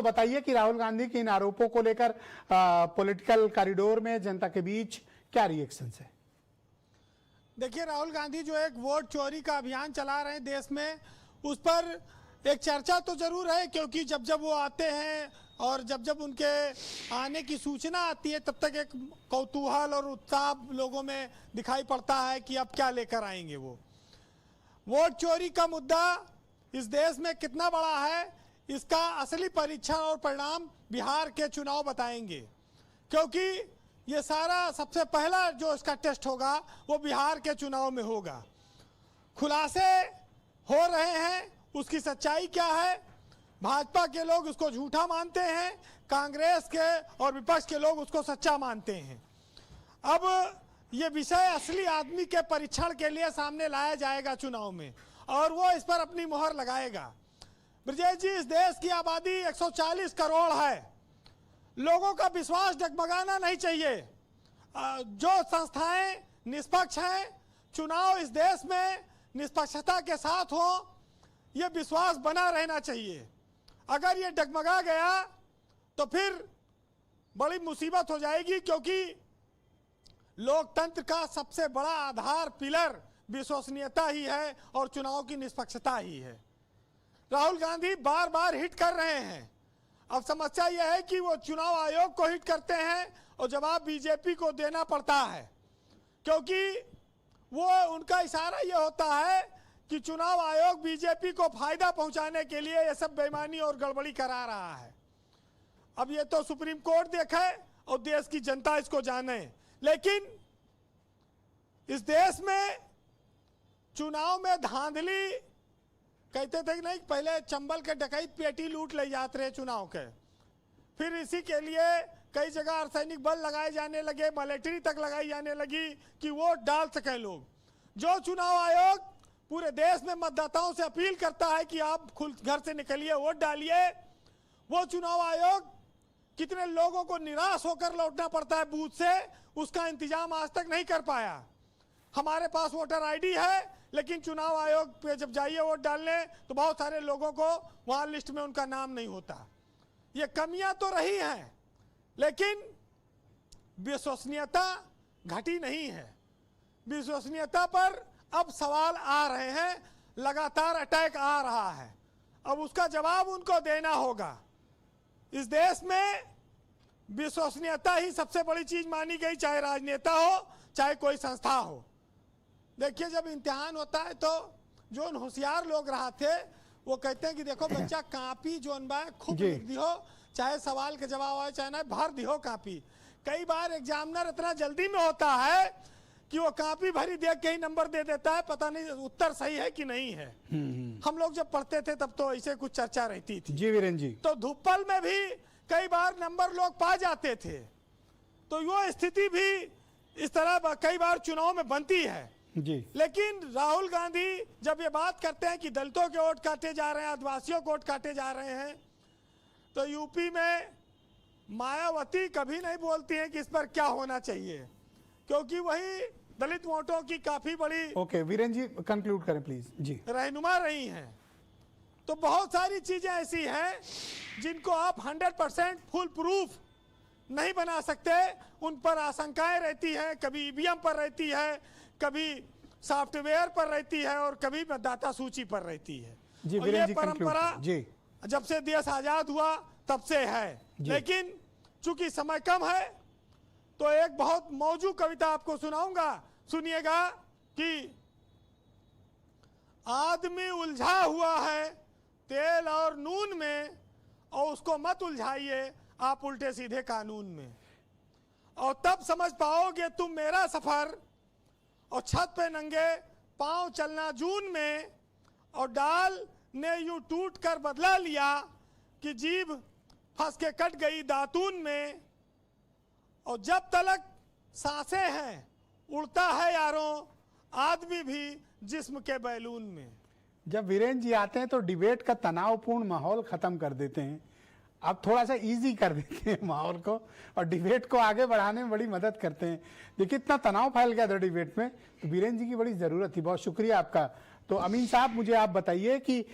बताइए कि राहुल गांधी के इन आरोपों को लेकर पॉलिटिकल कॉरिडोर में जनता के बीच क्या रिएक्शन है? देखिए, राहुल गांधी जो एक वोट चोरी का अभियान चला रहे हैं देश में, उस पर एक चर्चा तो जरूर है, क्योंकि जब जब वो आते हैं और जब जब उनके आने की सूचना आती है तब तक एक कौतूहल और उत्साह लोगों में दिखाई पड़ता है कि अब क्या लेकर आएंगे वो। वोट चोरी का मुद्दा इस देश में कितना बड़ा है, इसका असली परीक्षण और परिणाम बिहार के चुनाव बताएंगे, क्योंकि ये सारा सबसे पहला जो इसका टेस्ट होगा वो बिहार के चुनाव में होगा। खुलासे हो रहे हैं, उसकी सच्चाई क्या है। भाजपा के लोग उसको झूठा मानते हैं, कांग्रेस के और विपक्ष के लोग उसको सच्चा मानते हैं। अब ये विषय असली आदमी के परीक्षण के लिए सामने लाया जाएगा चुनाव में, और वो इस पर अपनी मोहर लगाएगा। ब्रजेश जी, इस देश की आबादी 140 करोड़ है। लोगों का विश्वास डगमगाना नहीं चाहिए। जो संस्थाएं निष्पक्ष हैं, चुनाव इस देश में निष्पक्षता के साथ हो, ये विश्वास बना रहना चाहिए। अगर ये डगमगा गया तो फिर बड़ी मुसीबत हो जाएगी, क्योंकि लोकतंत्र का सबसे बड़ा आधार पिलर विश्वसनीयता ही है और चुनाव की निष्पक्षता ही है। राहुल गांधी बार बार हिट कर रहे हैं। अब समस्या यह है कि वो चुनाव आयोग को हिट करते हैं और जवाब बीजेपी को देना पड़ता है, क्योंकि वो उनका इशारा ये होता है कि चुनाव आयोग बीजेपी को फायदा पहुंचाने के लिए ये सब बेईमानी और गड़बड़ी करा रहा है। अब ये तो सुप्रीम कोर्ट देखे और देश की जनता इसको जाने, लेकिन इस देश में चुनाव में धांधली कहते थे कि नहीं, पहले चंबल के डकैत पेटी लूट ले जाते रहे चुनाव के, फिर इसी के लिए कई जगह अर्धसैनिक बल लगाए जाने लगे, मिलिट्री तक लगाई जाने लगी कि वोट डाल सकें लोग। जो चुनाव आयोग पूरे देश में मतदाताओं से अपील करता है कि आप खुद घर से निकलिए, वोट डालिए, वो चुनाव आयोग कितने लोगों को निराश होकर लौटना पड़ता है बूथ से, उसका इंतजाम आज तक नहीं कर पाया। हमारे पास वोटर आईडी है, लेकिन चुनाव आयोग पे जब जाइए वोट डालने तो बहुत सारे लोगों को वहां लिस्ट में उनका नाम नहीं होता। ये कमियां तो रही हैं, लेकिन विश्वसनीयता घटी नहीं है। विश्वसनीयता पर अब सवाल आ रहे हैं, लगातार अटैक आ रहा है। अब उसका जवाब उनको देना होगा। इस देश में विश्वसनीयता ही सबसे बड़ी चीज मानी गई, चाहे राजनेता हो चाहे कोई संस्था हो। देखिए, जब इम्तिहान होता है तो जो होशियार लोग रहा थे वो कहते हैं कि देखो बच्चा, कापी जोन बा खूब लिख दियो, चाहे सवाल के जवाब आए चाहे ना, भर दियो कापी। कई बार एग्जामिनर इतना जल्दी में होता है कि वो कापी भरी देख के ही नंबर दे देता है, पता नहीं उत्तर सही है कि नहीं है। हम लोग जब पढ़ते थे तब तो ऐसे कुछ चर्चा रहती थी। जी वीरेन जी, तो धुप्पल में भी कई बार नंबर लोग पा जाते थे। तो वो स्थिति भी इस तरह कई बार चुनाव में बनती है जी। लेकिन राहुल गांधी जब ये बात करते हैं कि दलितों के वोट काटे जा रहे हैं, आदिवासियों के वोट काटे जा रहे हैं, तो यूपी में मायावती कभी नहीं बोलती हैं कि इस पर क्या होना चाहिए, क्योंकि वही दलित वोटों की काफी बड़ी ओके वीरेन जी, कंक्लूड करें प्लीज जी। रहनुमा रही हैं। तो बहुत सारी चीजें ऐसी हैं जिनको आप 100% फुल प्रूफ नहीं बना सकते, उन पर आशंकाएं रहती हैं, कभी ईवीएम पर रहती है, कभी सॉफ्टवेयर पर रहती है और कभी मतदाता सूची पर रहती है। जी, और ये जी, परंपरा जी जब से देश आजाद हुआ तब से है। लेकिन चूंकि समय कम है तो एक बहुत मौजू कविता आपको सुनाऊंगा, सुनिएगा कि आदमी उलझा हुआ है तेल और नून में, और उसको मत उलझाइए आप उल्टे सीधे कानून में, और तब समझ पाओगे तुम मेरा सफर। और छत पे नंगे पांव चलना जून में, और डाल ने यूं टूट कर बदला लिया कि जीभ फंस के कट गई दातून में। और जब तलक सांसें हैं उड़ता है यारों आदमी भी जिस्म के बैलून में। जब वीरेन जी आते हैं तो डिबेट का तनावपूर्ण माहौल खत्म कर देते हैं, अब थोड़ा सा इजी कर देते हैं माहौल को और डिबेट को आगे बढ़ाने में बड़ी मदद करते हैं। देखिए, इतना तनाव फैल गया था डिबेट में, तो वीरेन जी की बड़ी जरूरत थी। बहुत शुक्रिया आपका। तो अमीन साहब, मुझे आप बताइए कि